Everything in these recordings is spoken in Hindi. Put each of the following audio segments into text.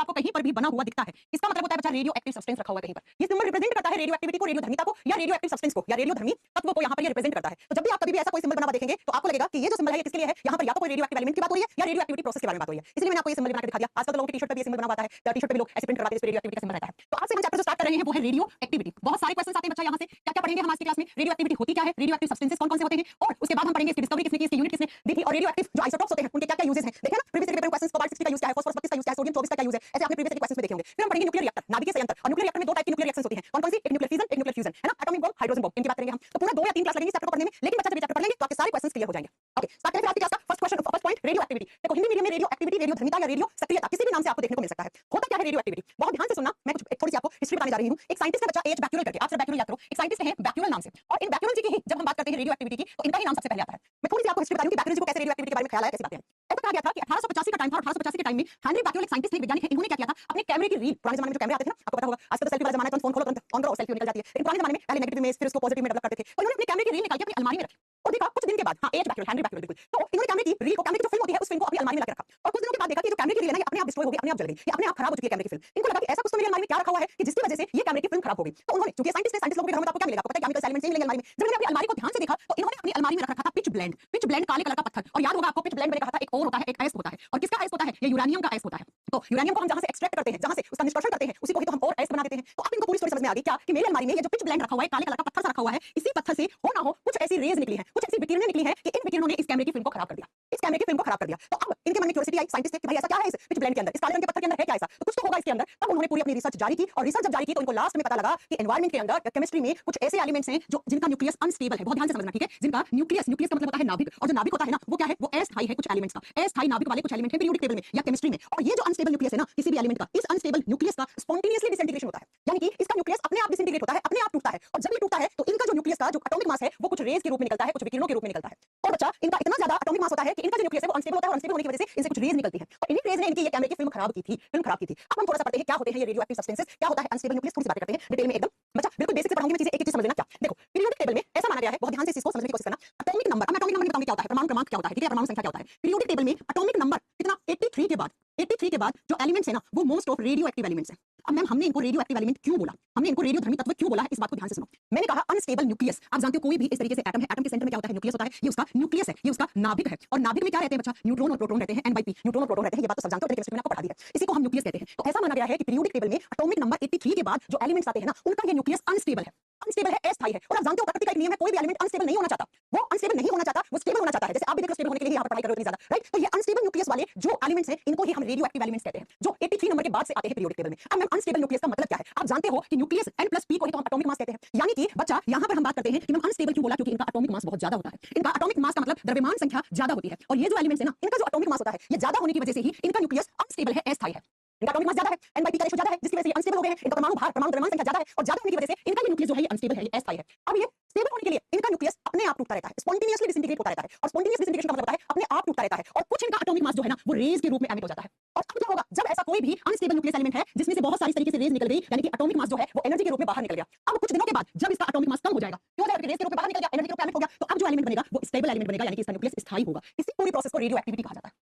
आपको कहीं पर भी बना हुआ दिखता है, इसका मतलब होता है बच्चा रेडियो एक्टिव सब्सटेंस रखा हुआ है कहीं पर। ये सिंबल रिप्रेजेंट करता है रेडियो एक्टिविटी को, रेडियोधर्मिता को, या रेडियो एक्टिव सब्सटेंस को, या रेडियोधर्मी तत्व को यहाँ पर ये रिप्रेजेंट करता है। तो जब भी आप कभी भी ऐसा कोई सिंबल बना हुआ देखेंगे तो आपको लगेगा कि ये जो सिंबल है ये किसके लिए है, यहाँ पर या तो कोई रेडियो एक्टिव एलिमेंट की बात हो रही है या रेडियो एक्टिविटी प्रोसेस के बारे में बात हो रही है। इसलिए मैंने आपको ये सिंबल बना के दिखा दिया। आजकल तो लोगों की टी-शर्ट पे भी ये सिंबल बना हुआ है, टी-शर्ट पे भी लोग ऐसे प्रिंट करवाते हैं, इस पे रेडियो एक्टिविटी का सिंबल रहता है। तो आज से हम चैप्टर जो स्टार्ट कर रहे हैं वो है रेडियो एक्टिविटी। बहुत सारे क्वेश्चंस आते हैं बच्चा यहाँ से, क्या क्या पढ़ेंगे हम आज की क्लास में, रेडियो एक्टिविटी होती क्या है, रेडियो एक्टिव सब्सटेंसेस कौन कौन से होते हैं, और उसके बाद हम पढ़ेंगे इसकी डिस्कवरी किसने की, इसकी यूनिट किसने दी थी, और रेडियो एक्टिव जो आइसोटोप्स होते हैं उनके क्या क्या यूजेस हैं। देखिए ना प्रीवियस पेपर में क्वेश्चंस कोबाल्ट 60 का यूज क्या है, फास्फोरस 32 का यूज क्या है, सोडियम 24 का यूज है, ऐसे आपने प्रीवियस क्वेश्चंस में देखे होंगे। फिर हम पढ़ेंगे न्यूक्लियर रिएक्टर, नाभिकीय संयंत्र, और न्यूक्लियर रिएक्टर में दो टाइप की न्यूक्लियर रिएक्शंस होती हैं। कौन कौन सी, एक न्यूक्लियर फिजन, एक न्यूक्लियर फ्यूजन, है ना, एटॉमिक बॉम्ब, हाइड्रोजन बॉम्ब, इनकी बात करेंगे हम। तो पूरा 2 या 3 क्लास लगेंगे इस चैप्टर को पढ़ने में, लेकिन बच्चा जब ये चैप्टर पढ़ लेंगे तो आपके सारे क्वेश्चंस क्लियर हो जाएंगे। ओके, स्टार्ट करें आज की क्लास का first question, first point radio activity. देखो हिंदी मीडियम में रेडियो एक्टिविटी, रेडियो धर्मिता या रेडियो सक्रियता किसी भी नाम से आपको देखने को मिल सकता है। होता क्या है रेडियो एक्टिविटी, बहुत ध्यान से सुनना, मैं कुछ थोड़ी सी आपको हिस्ट्री बताने जा रही हूं। एक साइंटिस्ट है बच्चा एच बैक्यूलेल करके, आप सिर्फ बैक्यूलेल याद करो, एक साइंटिस्ट है बैक्यूलेल नाम से, और इन बैक्यूलेल जी की ही जब हम बात करते हैं रेडियो एक्टिविटी की तो इनका ही नाम सबसे पहले आता है। मैं थोड़ी सी आपको हिस्ट्री बता दूं कि बैक्यूलेल जी को कैसे रेडियो एक्टिविटी के बारे में ख्याल आया, कैसे बातें हैं। ऐसा कहा गया था कि 1885 का टाइम था, 1885 के टाइम में हेनरी बैक्यूलेल एक साइंटिस्ट थे, वैज्ञानिक है, इन्होंने क्या किया था, अपने कैमरे की रील, पुराने जमाने में जो कैमरे आते थे ना, आपको पता होगा, आजकल तो सेल्फी वाला जमाना है, तो फोन खोलो तुरंत ऑन करो सेल्फी निकल जाती है, लेकिन पुराने जमाने में पहले नेगेटिव इमेज फिर उसको पॉजिटिव में डेवलप करते थे। तो इन्होंने अपने कैमरे की रील निकाल के अपनी अलमारी में रखी और देखा कुछ दिन के बाद, हाँ एच बैक्यूलेल, हेनरी बैक्यूलेल, बिल्कुल। तो इन्होंने कैमरे की रील को, कैमरे की जो फिल्म होती है उस फिल्म को अपनी अलमारी में लगा रखा, और कुछ दिनों के बाद देखा कि जो कैमरे की रील है ना ये अपने आप डिस्ट्रॉय हो गई, अपने आप जल गई, ये अपने आप खराब हो चुकी है कैमरे की फिल्म। इनको लगा कि ऐसा कुछ तो मेरी अलमारी में क्या रखा हुआ है कि जिसकी वजह से ये कैमरे की फिल्म खराब हो गई। तो उन्होंने, चूंकि साइंटिस्ट लोगों के घरों में आपको क्या मिलेगा, आपको पता है केमिकल एलिमेंट्स ही मिलेंगे अलमारी में। जब इन्होंने अपनी अलमारी को ध्यान से देखा तो इन्होंने अपनी अलमारी में रख रखा था पिच ब्लेंड, पिच ब्लेंड काले कलर का पत्थर, और याद होगा आपको पिच ब्लेंड मैंने कहा था एक और होता है, एक आयस्क होता है, और किसका आयस्क होता है, ये यूरेनियम का आयस्क होता है। तो यूरेनियम को हम जहां से एक्सट्रैक्ट करते हैं, जहां से उसका निष्कर्षण करते हैं, उसी को ही तो हम और आयस्क बना देते हैं। तो अब इनको पूरी स्टोरी समझ में आ गई क्या, कि मेरी अलमारी में ये जो पिच ब्लेंड रखा हुआ है, काले कलर का पत्थर सा रखा हुआ है, इसी पत्थर से हो ना हो कुछ ऐसी रेज निकली है, कुछ ऐसी विकिरणें निकली है कि इन विकिरणों ने इस कैमरे की फिल्म को खराब कर दिया, इस कैमरे की फिल्म को खराब कर दिया। तो अब इनके मन में क्यूरियोसिटी आई, साइंटिस्ट थे कि भाई ऐसा क्या है इस पिच ब्लेंड के अंदर, इस काले रंग के पत्थर के अंदर है क्या ऐसा, तो कुछ तो होगा इसके अंदर। तब उन्होंने पूरी अपनी रिसर्च जारी की, और रिसर्च जब जारी की तो उनको लास्ट में पता लगा कि एनवायरनमेंट के अंदर या केमिस्ट्री में कुछ ऐसे एलिमेंट्स हैं जो जिनका न्यूक्लियस अनस्टेबल है। बहुत ध्यान से समझना, ठीक है, जिनका न्यूक्लियस, न्यूक्लियस का मतलब होता है नाभिक, और जो नाभिक होता है ना वो क्या है, वो अस्थायी है, कुछ एलिमेंट्स का अस्थायी नाभिक वाले कुछ एलिमेंट है पीरियोडिक टेबल में या केमिस्ट्री में। और ये जो अनस्टेबल न्यूक्लियस है ना किसी भी एलिमेंट का, इस अनस्टेबल न्यूक्लियस का स्पॉन्टेनियसली डिसइंटीग्रेशन होता है, यानी कि इसका न्यूक्लियस अपने आप डिसइंटीग्रेट होता है, अपने आप टूटता है, और जब ये टूटता है तो इनका जो न्यूक्लियस का जो एटॉमिक मास है वो कुछ रेज के रूप में निकलता है, कुछ विकिरणों के रूप में निकलता है। और बच्चा इनका इतना ज्यादा एटॉमिक मास होता है कि इनका जो न्यूक्लियस है वो अनस्टेबल होता है, और अनस्टेबल होने की वजह से इनसे कुछ रेज निकलती है, और इन्हीं रेज ने इनकी ये कैमरे की फिल्म खराब की थी, फिल्म खराब की थी। अब हम थोड़ा सा पढ़ते हैं क्या होते हैं ये रेडियो एक्टिव सब्सटेंसेस, क्या होता है अनस्टेबल न्यूक्लियस, थोड़ी सी बातें करते हैं डिटेल में एकदम। बच्चा बिल्कुल बेसिक से पढ़ाऊंगी मैं चीजें, एक एक चीज समझ लेना। क्या देखो, पीरियोडिक टेबल में ऐसा माना गया है, बहुत ध्यान से इस चीज को समझने की कोशिश करना। एटॉमिक नंबर, अब एटॉमिक नंबर बताऊंगी क्या होता है, परमाणु क्रमांक क्या होता है, ठीक है, परमाणु संख्या क्या होता है। पीरियोडिक टेबल में एटॉमिक नंबर कितना, 83 के बाद, 83 के बाद जो एलिमेंट्स है ना वो most of radio active elements है। अब मैम हमने इनको रेडियो एक्टिव एलिमेंट क्यों बोला, हमने इनको रेडियोधर्मी तत्व क्यों बोला है, इस बात को ध्यान से सुनो। मैंने कहा अनस्टेबल न्यूक्लियस, आप जानते हो कोई भी इस तरीके से एटम है, एटम के सेंटर में क्या होता है, न्यूक्लियस होता है, ये उसका न्यूक्लियस है, ये उसका नाभिक है, और नाभिक में क्या रहते हैं बच्चा, न्यूट्रॉन और प्रोटॉन रहते हैं, n/p न्यूट्रॉन और प्रोटॉन रहते हैं, ये बात तो सब जानते हो, केमिस्ट्री में आपको पढ़ा दी है, इसी को हम न्यूक्लियस कहते हैं। तो ऐसा माना गया है कि पीरियोडिक टेबल में एटॉमिक नंबर 83 के बाद जो एलिमेंट्स आते हैं ना उनका ये न्यूक्लियस अनस्टेबल है, अनस्टेबल है, अस्थायी है। और आप जानते हो प्रकृति का एक नियम है, कोई भी एलिमेंट अनस्टेबल नहीं होना चाहता, वो अनस्टेबल नहीं होना चाहता, वो स्टेबल होना चाहता है। जैसे आप भी देखो स्टेबल होने के लिए यहाँ पर पढ़ाई कर रहे हो इतनी ज्यादा, राइट। तो ये अनस्टेबल न्यूक्लियस वाले जो एलिमेंट्स हैं इनको ही हम रेडियो एक्टिव एलिमेंट्स कहते हैं, जो 83 नंबर के बाद से आते हैं पीरियोडिक टेबल में। अब मैम अनस्टेबल न्यूक्लियस का मतलब क्या है, आप जानते हो कि न्यूक्लियस n+p को ही तो हम एटॉमिक मास कहते हैं, यानी कि बच्चा यहाँ पर हम बात करते हैं कि मैम अनस्टेबल क्यों बोला, क्योंकि इनका एटॉमिक मास बहुत ज्यादा होता है। इनका एटॉमिक मास का मतलब द्रव्यमान संख्या ज्यादा होती है, और ये जो एलिमेंट्स है ना इनका जो एटॉमिक मास होता है ये ज्यादा होने की वजह से ही इनका न्यूक्लियस अनस्टेबल है, अस्थायी है। इनका एटॉमिक मास ज्यादा है, n/p का रेशियो ज्यादा है, जिसकी वजह से ये अनस्टेबल हो गए हैं। इनका परमाणु भार, परमाणु द्रव्यमान संख्या ज्यादा है, और ज्यादा होने की वजह से इनका ये न्यूक्लियस जो है ये अनस्टेबल है, ये अस्थायी है। अब ये स्टेबल होने के लिए इनका न्यूक्लियस अपने आप टूटता रहता है, स्पॉन्टेनियसली डिसइंटीग्रेट होता रहता है, और स्पॉन्टेनियस डिसइंटीग्रेशन का मतलब होता है अपने आप टूटता रहता है, और कुछ इनका एटॉमिक मास जो है ना वो रेज के रूप में एमिट हो जाता है। और अब क्या होगा, जब ऐसा कोई भी अनस्टेबल न्यूक्लियस एलिमेंट है जिसमें से बहुत सारी तरीके से रेज निकल गई, यानी कि एटॉमिक मास जो है वो एनर्जी के रूप में बाहर निकल गया। अब कुछ दिनों के बाद जब इसका एटॉमिक मास कम हो जाएगा, क्यों हो जाएगा, रेज के रूप में बाहर निकल गया, एनर्जी के रूप में एमिट हो गया, तो अब जो एलिमेंट बनेगा वो स्टेबल एलिमेंट बनेगा, यानी कि इसका न्यूक्लियस स्थायी होगा। इसी पूरी प्रोसेस को रेडियो एक्टिविटी कहा जाता है।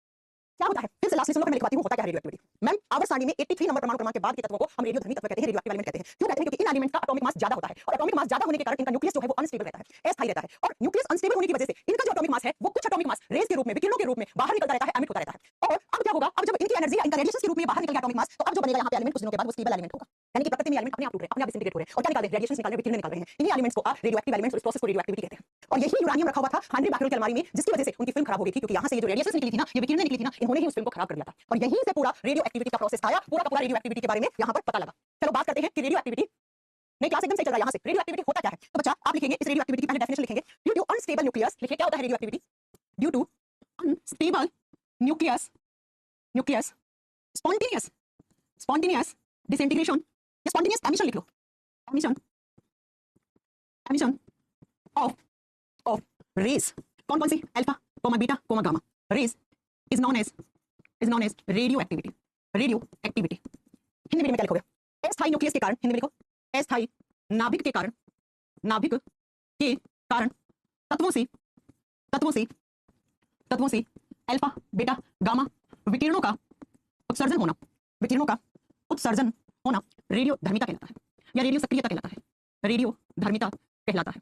क्या होता है, फिर से लास्ट में मैं लिखवाती हूं होता क्या है रेडियो एक्टिविटी। मैम आवर सारणी में 83 नंबर परमाणु क्रमांक के बाद के तत्वों को हम रेडियोधर्मी तत्व कहते हैं, रेडियो एक्टिव एलिमेंट कहते हैं। क्यों कहते हैं, क्योंकि इन एलिमेंट का एटॉमिक मास ज्यादा होता है, और एटॉमिक मास ज्यादा होने के कारण इनका न्यूक्लियस जो है वो अनस्टेबल रहता है, अस्थायी रहता है। और न्यूक्लियस अनस्टेबल होने की वजह से इनका जो एटॉमिक मास है वो कुछ एटॉमिक मास रेज के रूप में, विकिरणों के रूप में बाहर निकलता रहता है, एमिट होता रहता है। और अब क्या होगा, अब जब इनकी एनर्जी इनका रेडिएशन के रूप में बाहर निकल गया एटॉमिक मास, तो अब जो बनेगा यहाँ पे एलिमेंट कुछ दिनों के बाद वो स्टेबल एलिमेंट होगा, यानी कि प्रकृति में एलिमेंट अपने आप टूट रहे हैं, अपने आप डिसइंटीग्रेट हो रहे हैं, और क्या निकाल रहे हैं, रेडिएशन निकाल रहे हैं, विकिरण निकाल रहे हैं। इन्हीं एलिमेंट्स को रेडियो एक्टिव एलिमेंट्स, इस प्रोसेस को रेडियो एक्टिविटी कहते हैं। और यही यूरेनियम रखा हुआ था हेनरी बैक्यूलेल की अलमारी में, जिसकी वजह से उनकी फिल्म खराब हो गई थी, क्योंकि यहाँ से ये जो रेडिएशन निकली थी ना, ये विकिरण निकली थी ना, इन्होंने ही उस फिल्म को खराब कर दिया था। और यहीं से पूरा रेडियो एक्टिविटी का प्रोसेस आया, पूरा का पूरा रेडियो एक्टिविटी के बारे में यहाँ पर पता लगा। चलो बात करते हैं कि रेडियो एक्टिविटी नहीं, क्लास एकदम सही चल रहा है यहाँ से। रेडियो एक्टिविटी होता क्या है, तो बच्चा आप लिखेंगे इस रेडियो एक्टिविटी की पहले डेफिनेशन लिखेंगे, ड्यू टू अनस्टेबल न्यूक्लियस। लिखिए क्या होता है radioactivity, due to unstable nucleus, nucleus spontaneous, spontaneous disintegration, या स्पॉन्टेनियस एमिशन लिख लो, एमिशन, एमिशन ऑफ रेज, कौन कौन सी, alpha, beta, gamma, rays is known as radioactivity, radioactivity. Hindi में क्या लिखोगे, अस्थायी न्यूक्लियस के कारण, हिंदी में लिखो अस्थायी नाभिक के कारण, नाभिक के कारण तत्वों से अल्फा, बीटा, गामा विकिरणों का उत्सर्जन होना, विकिरणों का उत्सर्जन होना रेडियो धर्मिता कहलाता है या रेडियो सक्रियता कहलाता है, रेडियो धर्मिता कहलाता है।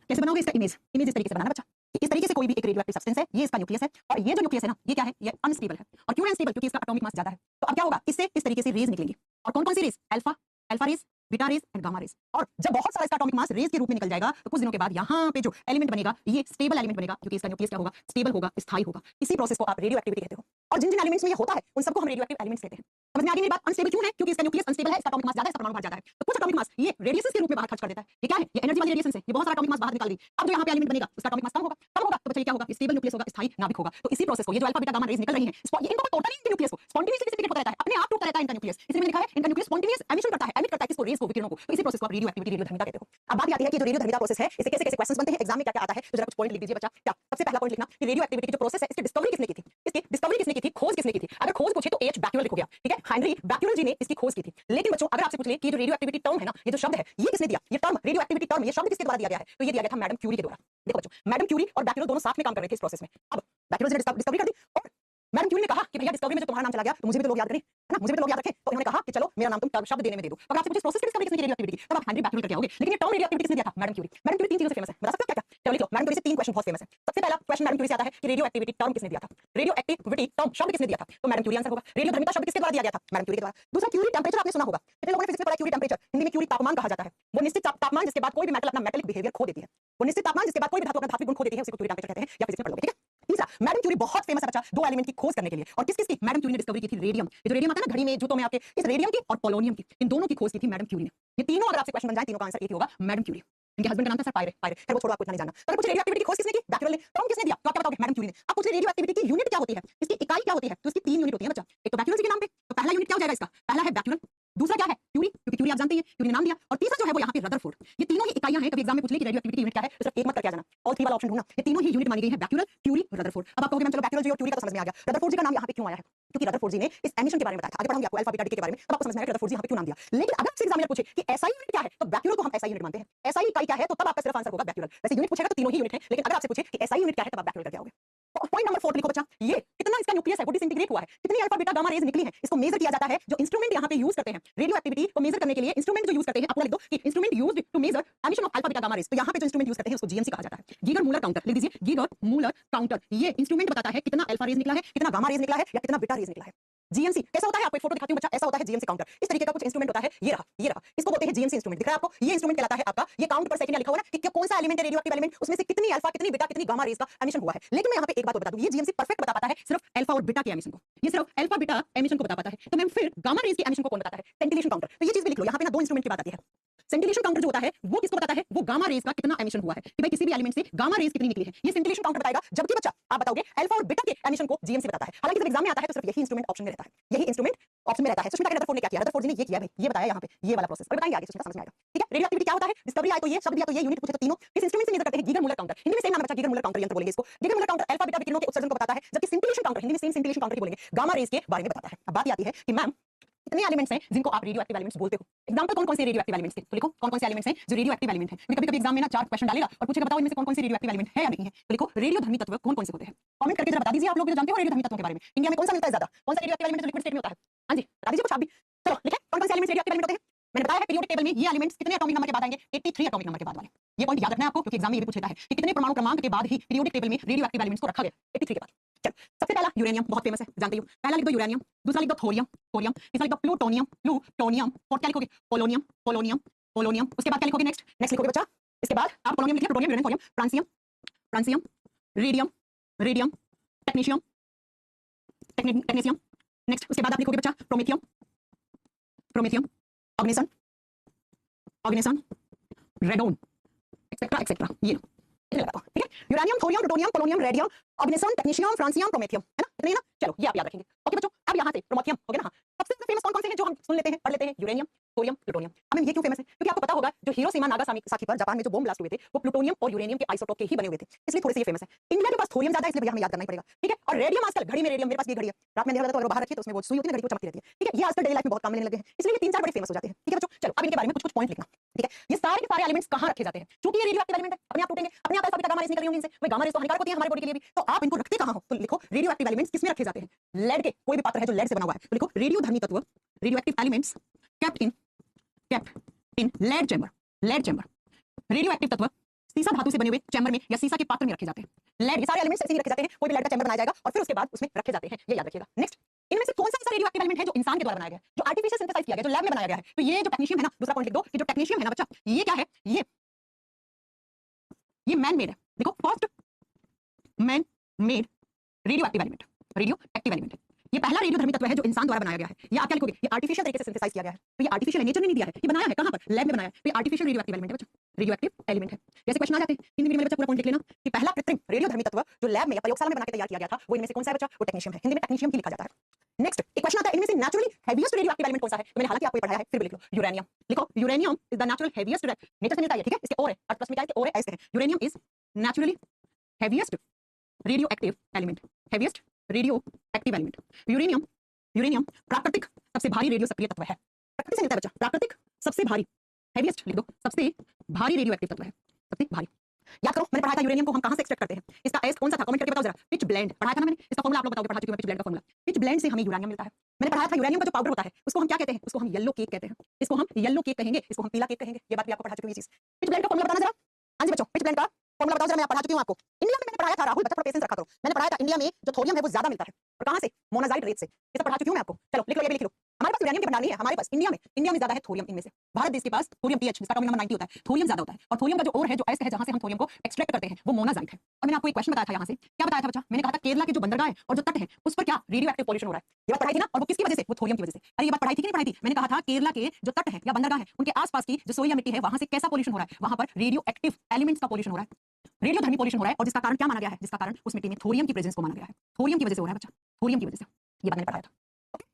कैसे बनाओगे इसका इमेज? इमेज इस तरीके से बनाना बच्चा कि इस तरीके से कोई भी एक रेडियोएक्टिव सब्सटेंस है, ये इसका न्यूक्लियस है और ये जो न्यूक्लियस है ना, ये क्या है? ये अनस्टेबल है। और क्यों अनस्टेबल? क्योंकि इसका एटॉमिक मास ज्यादा है। तो अब क्या होगा? इससे इस तरीके से रेज निकलेंगी और कौन-कौन सी rays? Alpha, alpha rays, beta rays and gamma rays. और जब बहुत सारा इसका एटॉमिक मास रेज के रूप में निकल जाएगा तो कुछ दिनों के बाद यहाँ पे जो एलिमेंट बनेगा ये स्टेबल एलिमेंट बनेगा, क्योंकि इसका न्यूक्लियस क्या होगा? स्टेबल होगा, स्थायी होगा। इसी प्रोसेस को आप रेडियो एक्टिविटी कहते हो। और जिन जिन एलिमेंट्स में ये होता है उन सबको हम रेडियो एक्टिव एलिमेंट्स कहते हैं। समझ में आ गई मेरी बात? अनस्टेबल क्यों है? क्योंकि इसका न्यूक्लियस अनस्टेबल है, इसका एटॉमिक मास ज्यादा है, इसका परमाणु भार ज्यादा है। तो कुछ एटॉमिक मास ये रेडियसेस के रूप में बाहर खर्च कर देता है। ये क्या है? ये एनर्जी वाली रेडिएशन से ये बहुत सारा एटॉमिक मास बाहर निकाल दी। अब जो यहाँ पे एलिमेंट बनेगा उसका एटॉमिक मास कम होगा, कम होगा तो बच्चा क्या होगा? स्टेबल न्यूक्लियस होगा, स्थायी नाभिक होगा। तो इसी प्रोसेस को ये जो अल्फा बीटा गामा रेज निकल रही है, ये इनको टोटली इनके न्यूक्लियस को स्पॉन्टेनियसली डिसिपेट होता रहता है, अपने आप टूटता रहता है इनका न्यूक्लियस। इसलिए मैंने लिखा है इनका न्यूक्लियस स्पॉन्टेनियस एमिशन करता है, एमिट करता है किसको? रेज को, विकिरणों को। तो इसी प्रोसेस को आप रेडियो एक्टिविटी, रेडियो धर्मिता कहते हो। अब बात आती है कि जो रेडियो धर्मिता प्रोसेस है इससे कैसे कैसे क्वेश्चंस बनते हैं, एग्जाम में क्या क्या आता है, तो जरा कुछ पॉइंट लिख दीजिए बच्चा। क्या सबसे पहला पॉइंट लिखना कि रेडियो एक्टिविटी की जो प्रोसेस है इसकी डिस्कवरी किसने की थी? इसकी डिस्कवरी किसने की थी? खोज किसने की थी? अगर खोज पूछे तो एच बैक्यूरेल लिखो गया, ठीक है? हेनरी बैक्यूरेल जी ने इसकी खोज की थी। लेकिन बच्चों अगर आपसे पूछ ले कि जो रेडियो एक्टिविटी टर्म है ना, ये जो शब्द है ये किसने दिया? ये टर्म रेडियो एक्टिविटी टर्म, ये शब्द किसके द्वारा दिया गया है? तो ये दिया गया था मैडम क्यूरी के द्वारा। देखो बच्चों, मैडम क्यूरी और बैक्यूरेल दोनों साथ में काम कर रहे थे इस प्रोसेस में। अब बैक्यूरेल ने डिस्कवरी कर दी और मैडम क्यूरी ने कहा कि भैया डिस्कवरी में जो तुम्हारा नाम चला गया तो मुझे भी तो लोग याद करें, है ना? मुझे भी तो लोग याद रखें। तो इन्होंने कहा कि चलो मेरा नाम तुम शब्द देने में दे दो। अगर आपसे पूछे प्रोसेस की डिस्कवरी किसने की रेडियो एक्टिविटी, तब आप हेनरी बैक्यूरेल करके आओगे। लेकिन ये टर्म रेडियो एक्टिविटी किसने दिया था? Madam Curie. मैडम क्यूरी तीन चीजों से फेमस है, बता सकते हो क्या क्या? चलो लिख लो, मैडम क्यूरी से तीन क्वेश्चन बहुत फेमस है। सबसे पहला क्वेश्चन मैडम क्यूरी से आता है कि रेडियो एक्टिविटी टर्म किसने दिया था? रेडियो एक्टिविटी टर्म शब्द किसने दिया था? तो मैडम क्यूरी आंसर होगा। रेडियो धर्मिता शब्द किसके द्वारा दिया गया था? मैडम क्यूरी के द्वारा। दूसरा क्यूरी टेंपरेचर आपने सुना होगा, कितने लोगों ने फिजिक्स में पढ़ा? क्यूरी टेंपरेचर, हिंदी में क्यूरी तापमान कहा जाता है। वो निश्चित तापमान जिसके बाद कोई भी मेटल अपना मेटालिक बिहेवियर खो देती है, वो निश्चित तापमान जिसके बाद कोई भी धातु अपना धात्विक गुण खो देती है, उसी को क्यूरी टेंपरेचर कहते हैं, या फिजिक्स में पढ़ लोगे, ठीक है? तीसरा मैडम क्यूरी बहुत फेमस है बच्चा दो एलिमेंट की खोज करने के लिए। और किस किस की? मैडम क्यूरी ने डिस्कवरी की थी रेडियम। ये जो रेडियम आता है ना घड़ी में, जूतों में आपके, इस रेडियम की और पोलोनियम की, इन दोनों की खोज की थी मैडम क्यूरी ने। ये तीनों अगर आपसे क्वेश्चन बन जाए, तीनों का आंसर एक ही होगा, मैडम क्यूरी। इनके हस्बैंड का नाम था सर पायरे, खैर वो छोड़ो, आपको इतना नहीं जानना। तो कुछ रेडियो एक्टिविटी की खोज किसने की? बैक्यूरेल ने। टर्म किसने दिया? तो आप क्या बताओगे? मैडम क्यूरी ने। अब कुछ रेडियो एक्टिविटी की यूनिट क्या होती है, इसकी इकाई क्या होती है? तो इसकी तीन यूनिट होती है बच्चा। एक तो बैक्यूरेल जी के नाम पे, तो पहला यूनिट क्या हो जाएगा इसका? पहला है बैक्यूरेल, दूसरा क्या है? क्यूरी, क्योंकि क्यूरी आप जानते हैं क्यूरी ने नाम दिया, और तीसरा जो है वो यहाँ पे रदरफोर्ड। ये तीनों ही इकाइयां हैं। कभी एग्जाम में पूछ ले कि रेडियो एक्टिविटी यूनिट क्या है, तो सिर्फ एक मत करके आ जाना, ऑल थ्री वाला ऑप्शन ढूंढना। ये तीनों ही यूनिट मानी गई है, बैक्यूरेल, क्यूरी, रदरफोर्ड। अब आप कहोगे मैम चलो बैक्यूरेल जी और क्यूरी का तो समझ में आ गया, रदरफोर्ड जी का नाम यहाँ पे क्यों आया है? क्योंकि रदरफोर्ड जी ने इस एमिशन के बारे में बताया था। आगे पढ़ाऊंगी आपको अल्फा बीटा डीके के बारे में, तब आपको समझ में आएगा रदरफोर्ड जी यहाँ पे क्यों नाम दिया। लेकिन अगर आपसे एग्जामिनर पूछे कि एसआई यूनिट क्या है, तो बैक्यूरेल को हम एसआई यूनिट मानते हैं। एसआई इकाई क्या है, तो तब आपका सिर्फ आंसर होगा बैक्यूरेल। वैसे यूनिट पूछेगा तो तीनों ही यूनिट है, लेकिन अगर आपसे पूछे कि एसआई यूनिट क्या है, तब आप बैक्यूरेल करके आओगे। पॉइंट नंबर 4 लिखो बच्चा, ये कितना इसका न्यूक्लियस है, वो डिसइंटीग्रेट हुआ है, कितनी अल्फा बीटा गामा रेज निकली है, इसको मेजर किया जाता है। जो इंस्ट्रूमेंट यहाँ पे यूज करते हैं रेडियो एक्टिविटी को मेजर करने के लिए, इंस्ट्रूमेंट जो यूज करते हैं, आपको लिख दो कि instrument used to measure emission of alpha beta gamma rays. तो यहाँ पे जो इंस्ट्रूमेंट यूज करते हैं उसको जीएमसी कहा जाता है, गीगर मूलर काउंटर। लिख दीजिए गीगर मूलर काउंटर। ये इंस्ट्रूमेंट बताता है कितना अल्फा रेज निकला है, कितना गामा रेज निकला है, या कितना बीटा रेज निकला है। जीएमसी कैसा होता है, आपको एक फोटो दिखाती हूं बच्चा, ऐसा होता है जीएमसी काउंटर। इस तरीके का कुछ इंस्ट्रूमेंट होता है, ये रहा, ये रहा, इसको बोलते हैं जीएमसी इंस्ट्रूमेंट। दिख रहा है आपको? ये इंस्ट्रूमेंट कहलाता है आपका, ये काउंट पर सेकंड लिखा हुआ है कि कौन सा एलिमेंट है रेडियो एक्टिव एलिमेंट, उसमें से कितनी अल्फा, कितनी बीटा, कितनी गामा रेज का एमिशन हुआ है। लेकिन मैं यहाँ पे एक बात और बता दूं, ये जीएमसी परफेक्ट बता पाता है सिर्फ अल्फा और बीटा के एमिशन को, ये सिर्फ अल्फा बीटा एमिशन को बता पाता है। तो मैम फिर गामा रेज के एमिशन को कौन बताता है? Scintillation counter. तो ये चीज भी लिख लो, यहाँ पे ना दो इंस्ट्रूमेंट की बात आती है। सेंटिलेशन काउंटर जो होता है वो किसको बताता है? वो गामा रेज का कितना एमिशन हुआ है, कि भाई किसी भी एलिमेंट से गामा रेज कितनी निकली है, ये सेंटिलेशन काउंटर बताएगा। जबकि बच्चा आप बताओगे अल्फा और बीटा के एमिशन को जीएमसी बताता है। हालांकि जब एग्जाम में आता है तो सिर्फ यही इंस्ट्रूमेंट ऑप्शन में रहता है, यही इंस्ट्रूमेंट ऑप्शन में रहता है। सुष्मिता के रदरफोर्ड ने क्या किया? रदरफोर्ड जी ने ये किया भाई, ये बताया यहाँ पे, ये वाला प्रोसेस, और बताएंगे आगे सुष्मिता समझ में आएगा, ठीक है? रेडियो एक्टिविटी क्या होता है, डिस्कवरी आए तो ये, शब्द दिया तो ये, यूनिट पूछे तो तीनों। इस इंस्ट्रूमेंट से मेजर करते हैं गीगर मूलर काउंटर। हिंदी में सेम नाम है बच्चा, गीगर मूलर काउंटर यंत्र बोलेंगे इसको। Geiger Muller counter alpha beta विकिरणों के उत्सर्जन को बताता है, जबकि सेंटिलेशन काउंटर, हिंदी में सेम सेंटिलेशन काउंटर ही बोलेंगे, गामा रेज के बारे में बताता है। अब बात आती है कि मैम कितने एलिमेंट्स हैं जिनको आप रेडियो एक्टिव एलिमेंट्स बोलते हो? एग्जांपल कौन कौन से रेडियो एक्टिव एलिमेंट्स के, तो लिखो कौन कौन से एलिमेंट्स हैं जो रेडियो एक्टिव एलिमेंट हैं। कभी कभी एग्जाम में ना 4 क्वेश्चन डालेगा और पूछेगा बताओ इनमें से कौन कौन से रेडियो एक्टिव एलिमेंट है या नहीं है, तो लिखो रेडियो धर्मी तत्व कौन कौन से होते हैं। कमेंट करके जरा बता दीजिए आप लोग जो जानते हो रेडियो धर्मी तत्वों के बारे में। इंडिया में कौन सा मिलता है ज्यादा, कौन सा रेडियो एक्टिव एलिमेंट जो लिक्विड स्टेट में होता है? हां जी बता दीजिए कुछ आप भी। चलो लिखें कौन कौन से एलिमेंट्स रेडियो एक्टिव एलिमेंट होते हैं। मैंने बताया है पीरियोडिक टेबल में ये एलिमेंट्स कितने एटॉमिक नंबर के बाद आएंगे? 83 एटॉमिक नंबर के बाद वाले। ये पॉइंट याद रखना है आपको, क्योंकि एग्जाम में ये भी पूछ लेता है कि कितने परमाणु क्रमांक के बाद ही पीरियोडिक टेबल में रेडियो एक्टिव एलिमेंट्स को रखा गया? 83 के बाद। चलो सबसे पहला यूरेनियम, बहुत फेमस है, जानते हो। पहला लिख दो यूरेनियम, दूसरा लिख दो थोरियम, थोरियम, तीसरा लिख दो प्लूटोनियम, प्लूटोनियम, और क्या लिखोगे? Polonium, polonium, polonium. उसके बाद क्या लिखोगे? नेक्स्ट लिखोगे बच्चा, इसके बाद आप पोलोनियम लिखिए, plutonium, uranium, thorium, francium, francium, radium, radium, technetium, technetium. Next उसके बाद आप लिखोगे बच्चा promethium, promethium, oganesson, oganesson, radon, etcetera etcetera. ये ठीक है, uranium, thorium, plutonium, polonium, radium, oganesson, technetium, francium, promethium, है ना? इतने ही ना? चलो ये आप याद रखेंगे। ओके बच्चों, अब यहाँ से प्रोमेथियम हो गया ना। सबसे फेमस कौन कौन से हैं जो हम सुन लेते हैं, पढ़ लेते हैं? Uranium, thorium, plutonium. हमें ये क्यों फेमस है? क्योंकि आपको पता होगा जो हिरोशिमा नागासाकी पर जापान में जो बम ब्लास्ट हुए थे वो प्लूटोनियम और यूरेनियम के आइसोटोप के ही बने हुए थे, इसलिए थोड़े से ये फेमस है। इंडिया के पास थोरियम ज्यादा है, इसलिए भैया हमें याद करना ही पड़ेगा, ठीक है? और रेडियम आजकल घड़ी में रेडियम, मेरे पास ये घड़ी है, रात में अंधेरा होता है तो अगर बाहर रखिए तो उसमें वो सुई होती है ना, घड़ी को चमकती रहती है, ठीक है? ये आजकल डेली लाइफ में बहुत काम में लेने लगे हैं, इसलिए ये 3-4 बड़े फेमस हो जाते हैं, ठीक है बच्चों? चलो अब इनके बारे में कुछ पॉइंट लिखना, ठीक है? ये सारे के सारे एलिमेंट्स कहां रखे जाते हैं? क्योंकि ये रेडियो एक्टिव एलिमेंट है, अपने आप टूटेंगे, अपने आप अल्फा बीटा गामा रेज निकल रही होंगी इनसे, भाई गामा रेज तो हानिकारक होती है हमारे बॉडी के लिए भी, तो आप इनको रखते कहां हो? तो लिखो रेडियो एक्टिव एलिमेंट्स किसमें रखे जाते हैं? लेड के, कोई भी पात्र है जो लेड से बना हुआ है तो लिखो रेडियो धर्मी तत्व, radioactive elements kept in lead chamber radioactive तत्व सीसा धातु से बने हुए चैम्बर में या सीसा के पात्र में रखे जाते हैं। लेड, ये सारे एलिमेंट्स ऐसे ही रखे जाते हैं, कोई भी लेड का चैम्बर बनाया जाएगा और फिर उसके बाद उसमें रखे जाते हैं, ये याद रखिएगा। नेक्स्ट, इनमें से कौन सा ऐसा रेडियोएक्टिव एलिमेंट है जो इंसान के द्वारा बनाया गया है, जो आर्टिफिशियल सिंथेसाइज किया गया, जो लैब में बनाया गया है? तो ये जो टेक्नीशियम है ना, दूसरा पॉइंट लिख दो कि जो टेक्नीशियम है ना बच्चा, ये क्या है, ये मैन मेड है। देखो, first man made radioactive element है। ये पहला रेडियोधर्मी तत्व है जो इंसान द्वारा बनाया गया है। ये आप क्या लिखोगे, ये आर्टिफिशियल तरीके से सिंथेसाइज किया गया है। तो ये आर्टिफिशियल है, नेचर ने नहीं दिया है, ये बनाया है कहां पर, लैब में बनाया है। तो ये आर्टिफिशियल रेडियोएक्टिव एलिमेंट है बच्चा, रेडियोएक्टिव एलिमेंट है। जैसे क्वेश्चन आ जाते हैं हिंदी में बच्चा, पूरा पॉइंट लिख लेना कि पहला कृत्रिम रेडियोधर्मी तत्व जो लैब में या प्रयोगशाला में बना के तैयार किया गया था, वो इनमें से कौन सा है बच्चा, वो टेक्नीशियम है। हिंदी में टेक्नीशियम ही लिखा जाता है। नेक्स्ट एक क्वेश्चन आता है, इनमें से नेचुरली हेवीएस्ट रेडियोएक्टिव एलिमेंट कौन सा है? तो मैंने हालांकि आपको ये पढ़ाया है, फिर भी लिख लो, यूरेनियम। लिखो, uranium is the natural heaviest, nature से मिलता है, ठीक है, इसके और है, अर्थ प्लस में क्या है, इसके और है, ऐसे है। Uranium is naturally heaviest radioactive element, heaviest radioactive element. Uranium प्राकृतिक सबसे भारी रेडियो सक्रिय तत्व है। प्रकृति से मिलता है बच्चा, प्राकृतिक सबसे भारी, हेवीएस्ट लिख दो, सबसे भारी रेडियोएक्टिव तत्व है, सबसे भारी। याद करो, मैंने पढ़ाया था यूरेनियम को हम कहां से एक्सट्रैक्ट करते हैं, इसका एस कौन सा था, कमेंट करके बताओ जरा। पिच ब्लेंड पढ़ाया था ना मैंने, इसका फॉर्मूला आप लोग बताओगे, पढ़ा चुकी हूं मैं पिच ब्लेंड का फॉर्मूला। पिच ब्लेंड से हमें यूरेनियम मिलता है। मैंने पढ़ाया था यूरेनियम का जो पाउडर होता है उसको हम क्या कहते हैं, उसको हम येलो केक कहते हैं, इसको हम येलो केक कहेंगे, इसको हम पीला केक कहेंगे। ये बात भी आपको पढ़ा चुकी हूं ये चीज। पिच ब्लेंड का फॉर्मूला बताना जरा। हां जी बच्चों, पिच ब्लेंड का फॉर्मूला बताओ जरा, मैं पढ़ा चुकी हूं आपको। इंडिया में मैंने पढ़ाया था, राहुल बच्चा थोड़ा पेशेंस रखा करो। मैंने पढ़ाया था इंडिया में जो थोरियम है वो ज्यादा मिलता है, और कहां से, मोनाजाइट रेत से। ये सब पढ़ा चुकी हूं मैं आपको। चलो लिख लो, ये भी लिख लो। हमारे पास यूरेनियम की भंडार नहीं है, हमारे पास इंडिया में ज्यादा है थोरियम। इनमें से भारत देश के पास थोरियम TH, जिसका एटॉमिक नंबर 90 होता है, थोरियम ज्यादा होता है। और थोरियम का जो ओर है, जो एस है, जहां से हम थोरियम को एक्सट्रैक्ट करते हैं, वो मोनाजाइट है। और मैंने आपको एक क्वेश्चन बताया था, यहां से क्या बताया था बच्चा, मैंने कहा था केरला के जो बंदरगाह है और जो तट है उस पर क्या रेडियोएक्टिव पॉल्यूशन हो रहा है। ये बात पढ़ाई थी ना, और वो किसकी वजह से, वो थोरियम की वजह से। अरे ये बात पढ़ाई थी कि नहीं पढ़ाई थी? मैंने कहा था केरला के जो तट है या बंदरगाह है, उनके आसपास की जो सोई या मिट्टी है, वहां से कैसा पॉल्यूशन हो रहा है, वहां पर रेडियोएक्टिव एलिमेंट्स का पॉल्यूशन हो रहा है, रेडियोधर्मी पॉल्यूशन हो रहा है। और जिसका कारण क्या माना गया है, जिसका कारण उस मिट्टी में थोरियम की प्रेजेंस को माना गया है। थोरियम की वजह से हो रहा है बच्चा, थोरियम की वजह से। ये बात मैंने पढ़ाया था।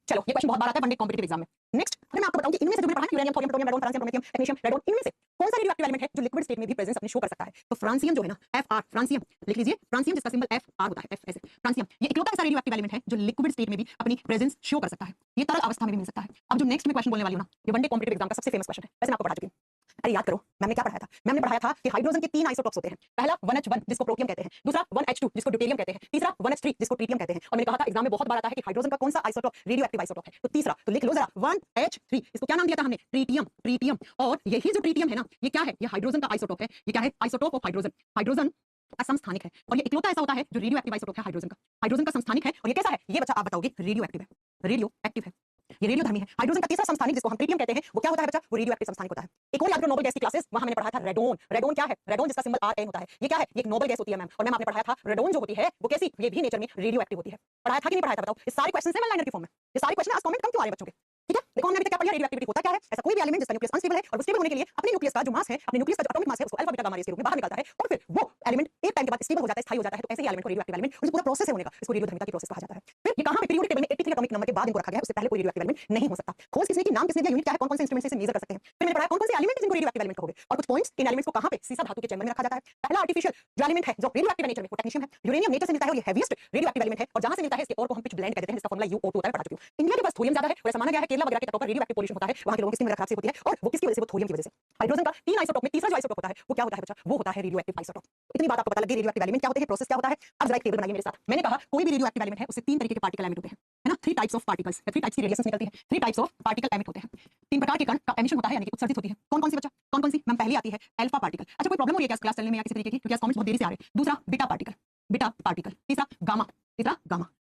चलो, ये क्वेश्चन बहुत बार आता है वनडे कॉम्पिटिटिव एग्जाम में। नेक्स्ट, अगर मैं आपको बताऊं कि इनमें से जो मैंने पढ़ा है, uranium, thorium, plutonium, radon, francium, promethium, technetium, radon, इनमें से कौन सा रेडियोएक्टिव एलिमेंट है जो लिक्विड स्टेट में भी प्रेजेंस अपनी शो कर सकता है? तो फ्रांसियम जो है ना, Fr, फ्रांसियम लिख लीजिए। फ्रांसियम जिसका सिंबल Fr होता है, F ऐसे। फ्रांसियम ये इकलौता ऐसा रेडियोएक्टिव एलिमेंट है जो लिक्विड स्टेट में भी अपनी प्रेजेंस शो कर सकता है। ये तरल अवस्था में भी मिल सकता है। अब जो नेक्स्ट में क्वेश्चन बोलने वाली हूं ना, ये वनडे कॉम्पिटिटिव एग्जाम का सबसे फेमस क्वेश्चन है, वैसे मैं आपको पढ़ा चुकी हूं। अरे याद करो, मैंने क्या पढ़ाया था? मैंने पढ़ाया था कि हाइड्रोजन के 3 आइसोटोप्स होते हैं। पहला 1H1 जिसको प्रोटियम कहते हैं, दूसरा 1H2 जिसको ड्यूटेरियम कहते हैं, तीसरा 1H3 जिसको ट्रिटियम कहते हैं। और मैंने कहा था एग्जाम में बहुत बार आता है कि हाइड्रोजन का कौन सा आइसोटोप रेडियोएक्टिव आइसोटोप है, तो तीसरा। तो लिख लो जरा, 1H3, इसको क्या नाम दिया था हमने, ट्रिटियम। और यही जो ट्रिटियम है ना, ये क्या है, ये हाइड्रोजन का आइसोटोप है। ये क्या है, आइसोटोप ऑफ हाइड्रोजन। हाइड्रोजन असमस्थानिक है, और ये इकलौता ऐसा होता है जो रेडियोएक्टिव आइसोटोप है हाइड्रोजन का समस्थानिक है। और ये कैसा है, ये बच्चा आप बताओगे, रेडियोएक्टिव है, रेडियोएक्टिव है, ये रेडियोधर्मी है। हाइड्रोजन का तीसरा समस्थानिक जिसको हम ट्रिटियम कहते हैं, वो क्या होता है बच्चा, वो रेडियोएक्टिव समस्थानिक होता है। एक और याद करो, नोबल गैस की क्लासेस, वहां मैंने पढ़ाया था रेडोन। रेडोन क्या है, रेडोन जिसका सिंबल Rn होता है, ये क्या है, ये एक नोबल गैस होती है मैम। और मैम आपने पढ़ाया था रेडोन जो होती है वो कैसी, ये भी नेचर में रेडियोएक्टिव होती है। पढ़ाया था कि नहीं पढ़ाया था बताओ? ये सारे क्वेश्चन हैं वन लाइनर की फॉर्म में। ये सारे क्वेश्चन आज कमेंट कम क्यों आ रहे हैं बच्चों के? ठीक है, देखो हमने अभी तक क्या पढ़ा, रेडियोएक्टिविटी होता क्या है। ऐसा कोई भी एलिमेंट जिसका न्यूक्लियस अनस्टेबल है और वो स्टेबल होने के लिए अपने न्यूक्लियस का जो मास है, अपने न्यूक्लियस का जो एटॉमिक मास है, उसको अल्फा बीटा गामा रेस के रूप में बाहर निकालता है, और फिर वो एलिमेंट एक टाइम के बाद स्टेबल हो जाता है, स्थायी हो जाता है। तो ऐसे ही एलिमेंट को रेडियोएक्टिव एलिमेंट, और पूरा प्रोसेस है होने का, इसको रेडियोधर्मिता की प्रोसेस कहा जाता है। फिर ये कहां पे पीरियोडिक टेबल में 83 एटॉमिक नंबर के बाद इनको रखा गया है, उससे पहले कोई रेडियोएक्टिव एलिमेंट नहीं हो सकता। खोज किसने की, नाम किसने दिया, यूनिट क्या है, कौन-कौन से इंस्ट्रूमेंट से इसे मेजर कर सकते हैं। फिर मैंने पढ़ाया कौन-कौन से एलिमेंट जिनको रेडियोएक्टिव एलिमेंट कहोगे, और कुछ पॉइंट्स इन एलिमेंट्स को कहां पे, सीसा धातु के चैम्बर में रखा जाता है। पहला आर्टिफिशियल जो एलिमेंट है जो रेडियोएक्टिव नेचर में, वो टेक्नीशियम है। यूरेनियम नेचर से मिलता है और ये हेवीएस्ट रेडियोएक्टिव एलिमेंट है, और जहां से मिलता है इसके और को हम पिच ब्लेंड कहते हैं, जिसका फॉर्मूला UO2 होता है, पढ़ा चुकी हूं। इंडिया के पास थोरियम ज्यादा है, और ऐसा माना गया है केरला वगैरह के तटों पर रेडियोएक्टिव पॉल्यूशन होता है, वहां के लोगों की स्किन वगैरह खराब सी होती है, और वो किसकी वजह से, वो थोरियम की वजह से। हाइड्रोजन का 3 आइसोटोप में तीसरा जो आइसोटोप होता है वो क्या होता है बच्चा, वो होता है रेडियोएक्टिव आइसोटोप। इतनी बात आपको पता लगी, रेडियोएक्टिव एलिमेंट क्या होते हैं, प्रोसेस क्या होता है। अब जरा एक टेबल बनाइए मेरे साथ। मैंने कहा कोई भी रेडियोएक्टिव एलिमेंट है उससे 3 तरीके के पार्टिकल एमिट होते हैं, है ना, 3 टाइप्स ऑफ पार्टिकल्स, 3 टाइप्स की रेडिएशंस निकलती है, 3 टाइप्स ऑफ पार्टिकल एमिट होते हैं। 3 प्रकार के कण का एमिशन होता है, यानी कि उत्सर्जित होती है। कौन-कौन सी बच्चा, कौन-कौन सी मैम? पहली आती है अल्फा पार्टिकल। अच्छा, कोई प्रॉब्लम हो रही है क्या क्लास चलने में या किसी तरीके की, क्योंकि आज कमेंट्स बहुत देरी से आ रहे हैं। दूसरा बीटा पार्टिकल, तीसरा गामा,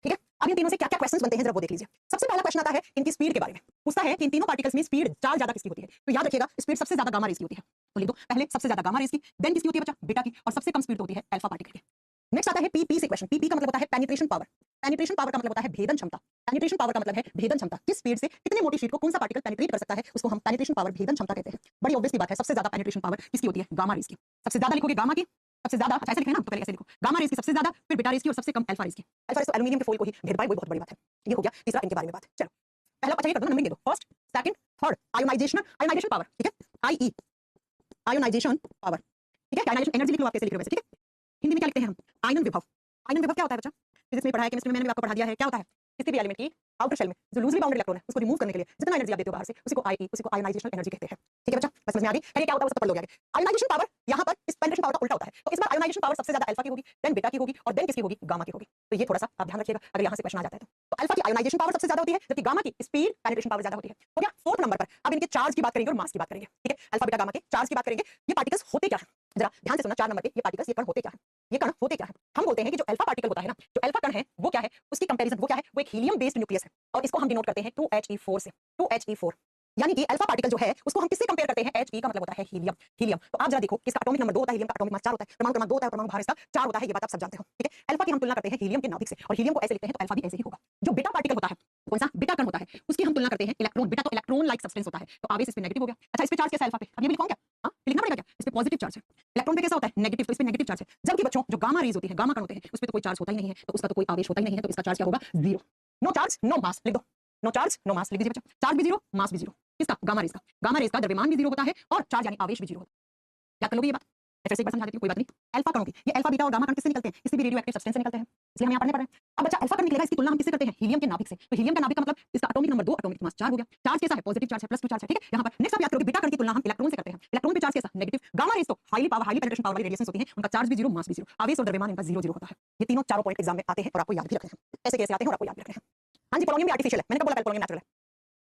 ठीक है। अब इन तीनों से क्या-क्या क्वेश्चंस बनते हैं जरा वो देख लीजिए। सबसे पहला क्वेश्चन आता है इनकी स्पीड के बारे में, पूछता है कि इन तीनों पार्टिकल्स में स्पीड चाल ज्यादा किसकी होती है। तो याद रखिएगा, स्पीड सबसे ज्यादा गामा रेस की होती है, तो लिख दो पहले सबसे ज्यादा गामा रेस की, देन किसकी होती है बच्चा, बीटा की, और सबसे कम स्पीड होती है अल्फा पार्टिकल की। नेक्स्ट आता है पी से क्वेश्चन। पी का मतलब होता है पेनिट्रेशन पावर। पेनिट्रेशन पावर का मतलब होता है भेदन क्षमता। पेनिट्रेशन पावर का मतलब है भेदन क्षमता, किस स्पीड से कितने मोटी शीट को कौन सा पार्टिकल पेनिट्रेट कर सकता है, उसको हम पेनिट्रेशन पावर, भेदन क्षमता कहते हैं। बड़ी ऑब्वियस सी बात है, सबसे ज्यादा पेनिट्रेशन पावर किसकी होती है, गामा रेस की। सबसे ज्यादा लिखोगे गामा की, सबसे ज्यादा, अच्छा ऐसे लिखना ना, तो पहले ऐसे लिखो, गामा रेस की सबसे ज्यादा, फिर बीटा रेस की, और सबसे कम अल्फा रेस की। अल्फा रेस तो एल्युमिनियम के फॉइल को ही भेद पाए, वो बहुत बड़ी बात है। ये हो गया तीसरा इनके बारे में बात। चलो पहला अच्छा ये कर दो, नंबरिंग दे दो, first, second, third. Ionisation power, ठीक है, IE, आयोनाइजेशन पावर, ठीक है। आयोनाइजेशन एनर्जी लिख लो आप, कैसे लिख रहे हो वैसे, ठीक है। हिंदी में क्या लिखते हैं हम, आयनन विभव। आयनन विभव क्या होता है बच्चा, फिजिक्स में पढ़ाया, केमिस्ट्री में मैंने भी आपको पढ़ा दिया है, क्या होता है, किसी भी एलिमेंट की आउटर शेल में जो लूजली बाउंडेड इलेक्ट्रॉन है उसको रिमूव करने के लिए जितना एनर्जी आप देते हो बाहर से उसी को आईई, उसी को आयोनाइजेशनल एनर्जी कहते हैं। ठीक है बच्चा, बस समझ में आ गई? खैर ये क्या होता है वो सब पढ़ लोगे आगे। आयोनाइजेशन पावर यहाँ पर इस पेनिट्रेशन पावर का उल्टा होता है। तो इस बार आयोनाइजेशन पावर सबसे ज्यादा अल्फा की होगी, देन बीटा की होगी और देन किसकी होगी? गामा की होगी। तो ये थोड़ा सा आप ध्यान रखिएगा अगर यहाँ से क्वेश्चन आ जाता है तो अल्फा की आयोनाइजेशन पावर सबसे ज्यादा होती है जबकि गामा की स्पीड पेनिट्रेशन पावर ज्यादा होती है। हो गया। फोर्थ नंबर पर अब इनके चार्ज की बात करेंगे और मास की बात करेंगे। ठीक है, अल्फा बीटा गामा के चार्ज की बात करेंगे। ये पार्टिकल्स होते क्या है जरा ध्यान से सुनना। 4 नंबर पे ये पार्टिकल्स, ये कण होते क्या है? ये कण होते क्या है? हम बोलते हैं कि जो अल्फा पार्टिकल होता है ना, जो अल्फा कण है वो क्या है, उसकी कंपैरिजन वो क्या है, वो एक हीलियम बेस्ड न्यूक्लियस है और इसको हम डिनोट करते हैं 2He4 से। 2He4 यानी कि अल्फा पार्टिकल जो है उसको हम किससे कंपेयर करते हैं? He का मतलब होता है हीलियम। हीलियम तो आप जरा देखो किसका एटॉमिक नंबर 2 होता है, हीलियम का एटॉमिक मास 4 होता है, परमाणु क्रमांक 2 होता है, परमाणु भार इसका 4 होता है, ये बात आप सब जानते हो। ठीक है, अल्फा की हम तुलना करते हैं हीलियम के नाभिक से और हीलियम को ऐसे लिखते हैं तो अल्फा भी ऐसे ही होगा। जो बीटा पार्टिकल होता है, कौन सा बीटा कण होता है, उसकी हम तुलना करते हैं इलेक्ट्रॉन। बीटा तो इलेक्ट्रॉन लाइक सब्सटेंस होता है तो आवेश इस पे नेगेटिव हो गया। अच्छा, इस पे चार्ज कैसा है अल्फा पे? अब ये भी लिखूं क्या? हां, लिखना पड़ेगा क्या? इस पे पॉजिटिव चार्ज है। इलेक्ट्रॉन पे कैसा होता है? नेगेटिव, तो इस पे नेगेटिव चार्ज है। जबकि बच्चों जो गामा रेज होती है, गामा कण होते हैं, उस पे तो कोई चार्ज होता ही नहीं है, तो उसका तो कोई आवेश होता ही नहीं है, तो इसका चार्ज क्या होगा? 0। नो चार्ज नो मास लिख दो। नो चार्ज नो मास लिख दीजिए बच्चा। चार्ज भी 0, मास भी 0। किसका? गामा रेज का। गामा रेज का द्रव्यमान भी 0 होता है और चार्ज यानी आवेश भी 0 होता है। याद कर लोगे ये बात? मैं फिर से एक बार समझा देती हूँ, कोई बात नहीं। अल्फा कणों की, ये अल्फा बीटा और गामा कण किससे निकलते हैं? इससे भी रेडियो एक्टिव सब्सटेंस से निकलते हैं, इसलिए हम यहाँ पढ़ने पड़ रहे हैं। अब बच्चा अल्फा कण निकलेगा, इसकी तुलना हम किससे करते हैं? हीलियम के नाभिक से। तो हीलियम का नाभिक का मतलब इसका एटॉमिक नंबर 2, एटॉमिक मास 4 हो गया। चार्ज कैसा है? पॉजिटिव चार्ज है, +2 चार्ज है। ठीक है, यहाँ पर नेक्स्ट आप याद करोगे बीटा कण की तुलना हम इलेक्ट्रॉन से करते हैं। इलेक्ट्रॉन पे चार्ज कैसा? नेगेटिव। गामा रेज तो highly power, highly penetration power वाली रेडिएशंस होती हैं, उनका चार्ज भी 0, मास भी 0, आवेश और द्रव्यमान इनका 0 0 होता है। ये तीनों चारों पॉइंट एग्जाम में आते हैं और आपको याद भी रखने हैं। ऐसे कैसे आते हैं और आपको याद भी रखने हैं। हां जी, पोलोनियम भी आर्टिफिशियल है। मैंने कब बोला पोलोनियम नेचुरल है?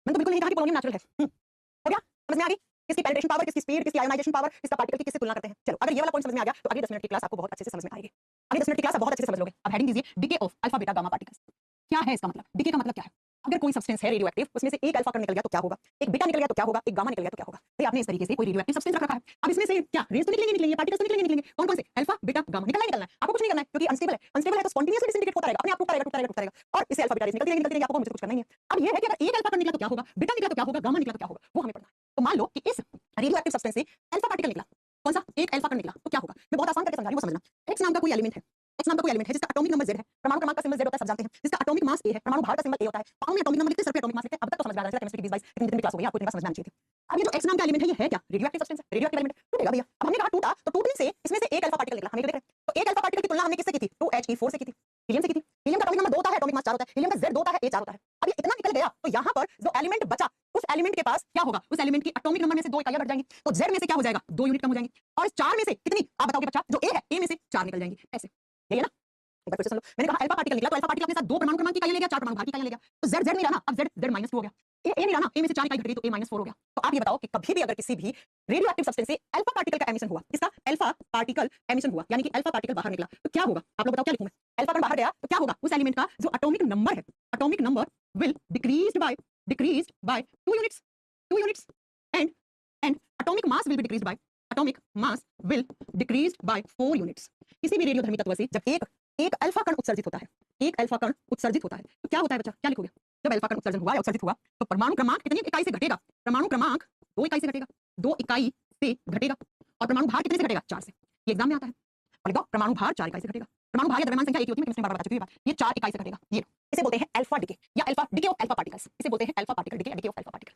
मैंने तो बिल्कुल नहीं कहा कि पोलोनियम नेचुरल है। हो गया? समझ में आ गई? किसकी पेनिट्रेशन पावर, किसकी स्पीड, किसकी आयोनाइजेशन पावर, किसका पार्टिकल की किससे तुलना करते हैं। चलो, अगर ये वाला पॉइंट समझ में आ गया तो अगली 10 मिनट की क्लास आपको बहुत अच्छे से समझ में आएगी। अगली 10 मिनट की क्लास आप बहुत अच्छे से समझ लोगे। अब हेडिंग दीजिए decay of alpha beta gamma particles. क्या है इसका मतलब? डिके का मतलब क्या है? अगर कोई सब्सटेंस है रेडियो एक्टिव, उसमें से एक अल्फा कण निकल गया तो क्या होगा? एक बीटा निकल गया तो क्या होगा? एक गामा निकल गया तो क्या होगा? तो आपने इस तरीके से कोई रेडियो एक्टिव सब्सटेंस रख रखा है। अब इसमें से क्या रेज तो निकलेंगे, पार्टिकल्स तो निकलेंगे। कौन-कौन से? अल्फा, बीटा, गामा निकलना है। आपको कुछ नहीं करना है क्योंकि अनस्टेबल है। अनस्टेबल है तो स्पॉन्टेनियसली डिसइंटीग्रेट होता रहेगा, अपने आप टूटता रहेगा, टूटता रहेगा, टूटता रहेगा और इससे अल्फा बीटा रेज निकलती रहेंगी, आपको मुझसे कुछ करना ही नहीं है। अब ये है कि अगर एक अल्फा कण निकला तो क्या होगा? बीटा निकला तो क्या होगा? गामा निकला तो क्या होगा? वो हमें पढ़ना है। तो मान लो कि इस रेडियो एक्टिव सब्सटेंस से अल्फा पार्टिकल निकला। कौन सा? एक अल्फा कण निकला तो क्या होगा? मैं बहुत आसान करके समझा रही हूं, वो समझना। एक्स नाम का कोई एलिमेंट है, एक्स नाम का कोई एलिमेंट है जिसका एटॉमिक नंबर Z है, परमाणु क्रमांक का सिंबल Z होता है, सब जानते हैं। जिसका एटॉमिक मास A है, परमाणु भार का सिंबल A होता है। पाओ में एटॉमिक नंबर लिखते हैं, सर पे एटॉमिक मास लिखते हैं। अब तक तो समझ में आ रहा है केमिस्ट्री की 20-22 इतनी दिन की क्लास हो गई, आपको इतना समझना नहीं चाहिए था। अब ये जो एक्स नाम का एलिमेंट है, ये है क्या? रेडियो एक्टिव सब्सटेंस है, रेडियो एक्टिव एलिमेंट टूटेगा भैया। अब हमने कहा टूटा तो टूटने से इसमें से एक अल्फा पार्टिकल निकला, हम ये देख रहे हैं। तो एक अल्फा पार्टिकल की तुलना हमने किससे की थी? 2He4 से की थी, हीलियम से की थी। हीलियम का एटॉमिक नंबर 2 होता है, एटॉमिक मास 4 होता है, हीलियम का Z 2 होता है, A 4 होता है। अब ये इतना निकल गया तो यहाँ पर जो एलिमेंट बचा उस एलिमेंट के पास क्या होगा? उस एलिमेंट की एटॉमिक नंबर में से 2 इकाइयां घट जाएंगी तो Z में से क्या हो जाएगा? 2 यूनिट कम हो जाएंगी और इस 4 में से कितनी आप बताओगे बच्चा? जो A है, A में से 4 निकल जाएंगी। ऐसे यही है ना? एक बार फिर से सुन लो। मैंने कहा अल्फा पार्टिकल निकला तो अल्फा पार्टिकल अपने साथ 2 परमाणु क्रमांक की इकाइयां ले गया, 4 परमाणु भार की इकाइयां ले गया। तो Z Z नहीं रहा ना, अब Z Z -2 हो गया। A नहीं रहा ना, A में से 4 इकाई घट गई तो A -4 हो गया। तो आप ये बताओ कि कभी भी अगर किसी भी रेडियो एक्टिव सब्सटेंस से अल्फा पार्टिकल का एमिशन हुआ, इसका अल्फा पार्टिकल एमिशन हुआ यानी कि अल्फा पार्टिकल बाहर निकला तो क्या होगा? आप लोग बताओ क्या लिखूं मैं? अल्फा कण बाहर गया तो क्या होगा? उस एलिमेंट का जो एटॉमिक नंबर है, atomic number will decreased bye 2 units, 2 units and atomic mass will be decreased bye, atomic mass will decreased bye 4 units. किसी भी रेडियोधर्मी तत्व से जब एक अल्फा कण उत्सर्जित होता है, एक अल्फा कण उत्सर्जित होता है तो क्या होता है बच्चा? क्या लिखोगे? जब अल्फा कण उत्सर्जन हुआ या उत्सर्जित हुआ तो परमाणु क्रमांक कितनी इकाई से घटेगा? परमाणु क्रमांक 2 इकाई से घटेगा, 2 इकाई से घटेगा और परमाणु भार कितने से घटेगा? 4 से। ये एग्जाम में आता है। और लिखो परमाणु भार 4 इकाई से घटेगा। परमाणु भार या द्रव्यमान संख्या एक ही होती है, मैं किसने बार बता चुकी हूं ये बात। ये 4 इकाई से घटेगा। ये इसे बोलते हैं अल्फा डिके या alpha decay of alpha particles. इसे बोलते हैं alpha particle decay, decay of alpha particle.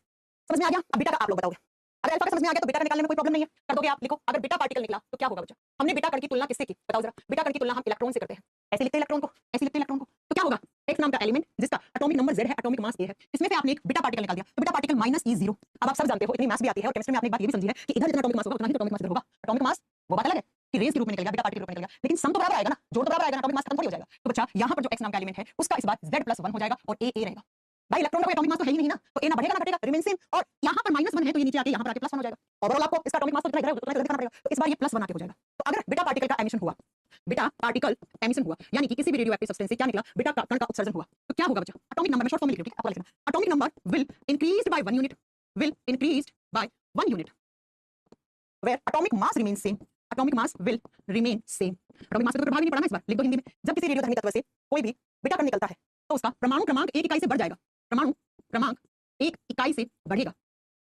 समझ में आ गया? अब बीटा का आप लोग बताओगे। अगर अल्फा का समझ में आ गया तो बीटा का निकालने में कोई प्रॉब्लम नहीं है, कर दोगे आप। लिखो अगर बीटा पार्टिकल निकला तो क्या होगा बच्चा? हमने बीटा कण की तुलना किससे की? बताओ जरा। बीटा कण की तुलना हम इलेक्ट्रॉन से करते हैं। ऐसे लिखते हैं इलेक्ट्रॉन को, ऐसे लिखते हैं इलेक्ट्रॉन को। तो क्या होगा? एक्स नाम का एलिमेंट जिसका एटॉमिक नंबर Z है, एटॉमिक मास A है, इसमें से आपने एक बीटा पार्टिकल निकाल दिया तो बीटा पार्टिकल -E0। अब आप सब जानते हो, इतनी मैथ्स भी आती है और केमिस्ट्री में आपने एक बात ये भी समझी है कि इधर जितना एटॉमिक मास होगा उतना ही एटॉमिक मास इधर होगा। एटॉमिक मास वो बात अलग है कि रेज के रूप में निकलेगा, बीटा पार्टिकल के रूप में निकलेगा, लेकिन सम तो बराबर आएगा ना, जोड़ तो बराबर आएगा ना, एटॉमिक मास खत्म थोड़ी हो जाएगा। तो बच्चा यहाँ पर जो एक्स नाम का एलिमेंट है उसका इस बार Z+1 हो जाएगा और A रहेगा। भाई इलेक्ट्रॉन का एटॉमिक मास तो है ही नहीं ना, तो A ना बढ़ेगा ना घटेगा, रिमेन सेम। और यहाँ पर -1 है तो ये नीचे आके यहाँ पर आके +1 हो जाएगा। ओवरऑल आपको इसका एटॉमिक मास तो कितना दिखाना पड़ेगा, तो इस बार ये +1 आके हो जाएगा। तो अगर बीटा पार्टिकल का एमिशन हुआ, बीटा पार्टिकल एमिशन हुआ यानी कि किसी भी रेडियो एक्टिव सब्सटेंस से क्या निकला? बीटा कण का उत्सर्जन हुआ तो क्या होगा बच्चा? एटॉमिक नंबर में शॉर्ट फॉर्म में लिख लो, ठीक है? आपको लिखना atomic number will increased by 1 unit, will increased by 1 unit where atomic mass remain same, atomic mass will remain same. Atomic mass से तो प्रभाव ही नहीं पड़ा ना इस बार, लिख दो हिंदी में। जब किसी रेडियोधर्मी तत्व से कोई भी बीटा कण निकलता है तो उसका परमाणु क्रमांक 1 इकाई से बढ़ जाएगा, परमाणु क्रमांक 1 इकाई से बढ़ेगा,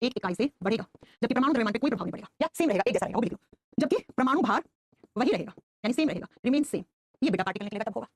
1 इकाई से बढ़ेगा, जबकि परमाणु द्रव्यमान पे कोई प्रभाव नहीं पड़ेगा या सेम रहेगा, एक जैसा रहेगा, वो भी लिख लो। जबकि परमाणु भार वही रहेगा यानी सेम रहेगा, रिमेन सेम। ये बीटा पार्टिकल निकलेगा तब होगा।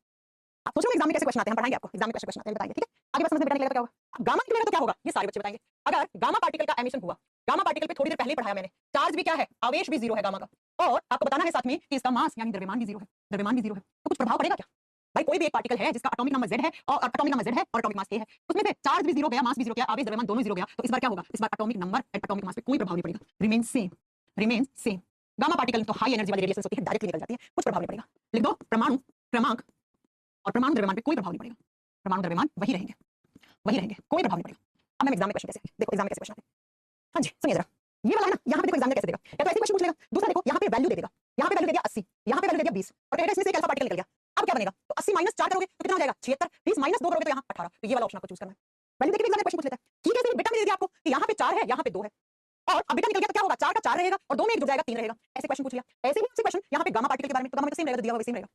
आप सोचो एग्जाम में कैसे क्वेश्चन आते हैं, हम पढ़ाएंगे आपको, एग्जाम में कैसे क्वेश्चन आते हैं बताएंगे, ठीक है? आगे बस समझ में बीटा निकलेगा तो क्या होगा? अब गामा निकलेगा तो क्या होगा? ये सारे बच्चे बताएंगे। अगर गामा पार्टिकल का एमिशन हुआ, गामा पार्टिकल पे थोड़ी देर पहले ही पढ़ाया मैंने, चार्ज भी क्या है? आवेश भी 0 है गामा का, और आपको बताना है साथ में कि इसका मास यानी द्रव्यमान भी 0 है, द्रव्यमान भी 0 है। तो कुछ प्रभाव पड़ेगा क्या? भाई कोई भी एक पार्टिकल है जिसका एटॉमिक नंबर Z है और एटॉमिक नंबर Z है और एटॉमिक मास K है, उसमें से चार्ज भी 0 गया, मास भी 0 गया, आवेश द्रव्यमान दोनों 0 गया, तो इस बार क्या होगा? इस बार atomic number and atomic mass पे कोई प्रभाव नहीं पड़ेगा, रिमेन सेम। गामा पार्टिकल तो हाई एनर्जी वाली रेडिएशन होती है, डायरेक्टली निकल जाती है, कुछ प्रभाव नहीं पड़ेगा। लिख दो परमाणु क्रमांक और परमाणु द्रव्यमान पे कोई प्रभाव नहीं पड़ेगा, परमाणु द्रव्यमान वही रहेंगे, कोई प्रभाव नहीं पड़ेगा। अब मैं एग्जाम में क्वेश्चन कैसे, देखो एग्जाम में कैसे क्वेश्चन आते हैं। हाँ जी सुनिए जरा, ये वाला है ना, यहाँ पे देखो एग्जाम में कैसे देगा, या तो ऐसे क्वेश्चन पूछ लेगा। दूसरा देखो यहाँ पे वैल्यू दे देगा, यहाँ पे वैल्यू दे दिया 80, यहाँ पे वैल्यू दे दिया 20 और कहेगा इसमें से एक अल्फा पार्टिकल निकल गया। अब क्या बनेगा? तो 80 माइनस 4 करोगे तो कितना हो जाएगा? 76, 20 माइनस 2 करोगे तो यहाँ 18। तो ये वाला ऑप्शन आपको चूज करना है। वैल्यू देके एग्जाम में क्वेश्चन पूछ लेता है। ठीक है, बेटा मैंने दे दिया आपको कि यहाँ पे 4 है, यहाँ पे 2 है और अब बेटा निकल गया तो क्या होगा? 4 का 4 रहेगा और 2 में 1 जुड़ जाएगा, 3 रहेगा। ऐसे क्वेश्चन पूछ लिया। ऐसे ही आपसे क्वेश्चन यहाँ पे गामा पार्टिकल के बारे में, तो गामा में तो सेम रहेगा, दिया हुआ सेम रहेगा।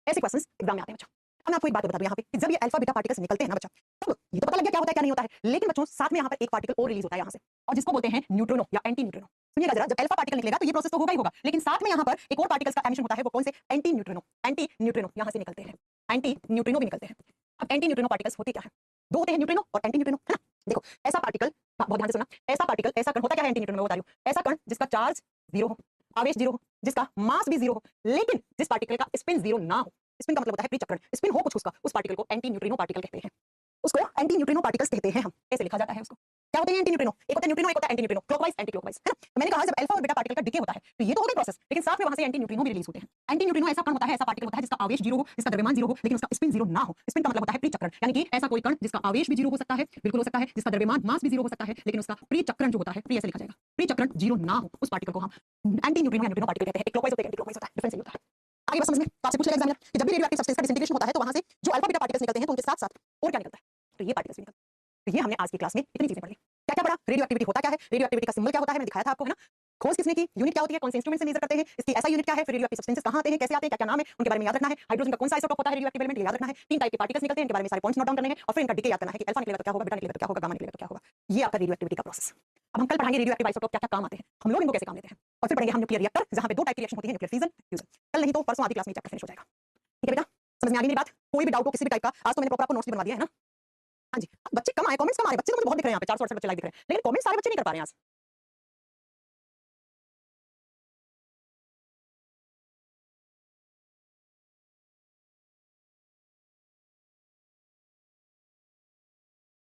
ऐसे क्वेश्चंस एग्जाम में आते हैं बच्चा। अब मैं आपको एक बात बता दूं यहाँ पे कि जब ये अल्फा बीटा पार्टिकल्स निकलते हैं ना बच्चा, तब ये तो पता लग गया क्या होता है क्या नहीं होता है, लेकिन बच्चों साथ में यहाँ पर एक पार्टिकल और रिलीज होता है यहाँ से, और जिसको बोलते हैं न्यूट्रिनो या एंटी न्यूट्रिनो। सुनिएगा जरा, जब अल्फा पार्टिकल निकलेगा तो ये प्रोसेस तो होगा ही होगा, लेकिन साथ में यहाँ पर एक और पार्टिकल्स का एमिशन होता है, वो कौन से? एंटी न्यूट्रिनो यहाँ से निकलते हैं, एंटी न्यूट्रिनो भी निकलते हैं। अब एंटी न्यूट्रिनो पार्टिकल्स होते क्या है? दो होते हैं, न्यूट्रिनो और एंटी न्यूट्रिनो, है ना। देखो ऐसा पार्टिकल, बहुत ध्यान से सुनना, ऐसा पार्टिकल, ऐसा कण होता क्या है एंटी न्यूट्रिनो में, बता रही हूँ। ऐसा कण जिसका चार्ज 0 हो, आवेश 0 हो, जिसका मास भी 0 हो, लेकिन जिस पार्टिकल का स्पिन 0 ना हो। स्पिन का मतलब होता है पृथक्करण, स्पिन हो कुछ उसका, उस पार्टिकल को एंटी न्यूट्रिनो पार्टिकल कहते हैं। उसको एंटी न्यूट्रिनो पार्टिकल्स कहते हैं हम, ऐसे लिखा जाता है उसको। क्या होते हैं एंटी न्यूट्रिनो? एक होता है न्यूट्रिनो, एक होता है anti neutrino, clockwise anti clockwise, है ना। तो मैंने कहा जब अल्फा और बीटा पार्टिकल का डिके होता है तो ये तो हो गई प्रोसेस, लेकिन साथ में वहां से एंटी न्यूट्रिनो भी रिलीज होते हैं। एंटी न्यूट्रिनो ऐसा कण होता है, ऐसा पार्टिकल होता है जिसका आवेश 0 हो, जिसका द्रव्यमान 0 हो, लेकिन उसका स्पिन 0 ना हो। स्पिन का मतलब होता है पृथक्करण, यानी कि ऐसा कोई कण जिसका आवेश भी 0 हो सकता है, बिल्कुल हो सकता है, जिसका द्रव्यमान मास भी 0 हो सकता है, लेकिन उसका पृथक्करण जो होता है, ऐसे लिखा जाएगा, पृथक्करण 0 ना हो, उस पार्टिकल को हम एंटी न्यूट्रिनो या न्यूट्रिनो पार्टिकल कहते हैं। एक क्लॉकवाइज होता है, एंटी क्लॉकवाइज होता है, डिफरेंस यही होता है। आगे बस समझ में, तो आपसे पूछ लेगा एग्जामिनर कि जब भी रेडियोएक्टिव सब्सटेंस का डिसइंटीग्रेशन होता है तो वहां से जो अल्फा बीटा पार्टिकल्स निकलते हैं तो उनके साथ साथ और क्या निकलता है? तो ये पार्टिकल्स भी निकलते हैं। तो ये हमने आज की क्लास में इतनी चीजें पढ़ ली। क्या क्या पढ़ा? रेडियो एक्टिविटी होता क्या है, रेडियो एक्टिविटी का सिंबल क्या होता है, मैंने दिखाया था आपको, है ना। खोज किसने की, यूनिट क्या होती है, कौन से इंस्ट्रूमेंट से मेजर करते हैं, इसकी ऐसा यूनिट क्या है, फिर रेडियो एक्टिव सब्सटेंसेस कहां आते हैं, कैसे आते हैं, क्या क्या नाम है, उनके बारे में याद रखना है। हाइड्रोजन का कौन सा आइसोटोप होता है रेडियो एक्टिव एलिमेंट, याद रखना है। 3 टाइप के पार्टिकल्स निकलते हैं, इनके बारे में सारे पॉइंट्स नोट डाउन करने हैं और फिर इनका डीके याद करना है कि अल्फा निकलेगा तो क्या होगा, बीटा निकलेगा तो क्या होगा, गामा निकलेगा तो क्या होगा। ये आपका रेडियो एक्टिविटी का प्रोसेस। अब हम कल पढ़ाएंगे रेडियो एक्टिव आइसोटोप क्या क्या काम आते हैं, हम लोग इनको कैसे काम लेते हैं, और फिर पढ़ेंगे हम न्यूक्लियर रिएक्टर जहां पे 2 टाइप की रिएक्शन होती है, न्यूक्लियर फिजन, फ्यूजन। कल नहीं तो परसों आधी क्लास में चैप्टर फिनिश हो जाएगा। ठीक है बेटा, समझ में आ गई मेरी बात? कोई भी डाउट हो किसी भी टाइप का, आज तो मैंने प्रॉपर आपको नोट्स भी बनवा दिया है ना। हाँ जी, बच्चे कम आए, कमेंट्स कम आ रहे, बच्चे तो मुझे बहुत दिख रहे हैं यहाँ पे, 468 बच्चे लाइव दिख रहे हैं, लेकिन कमेंट सारे बच्चे नहीं कर पा रहे हैं आज।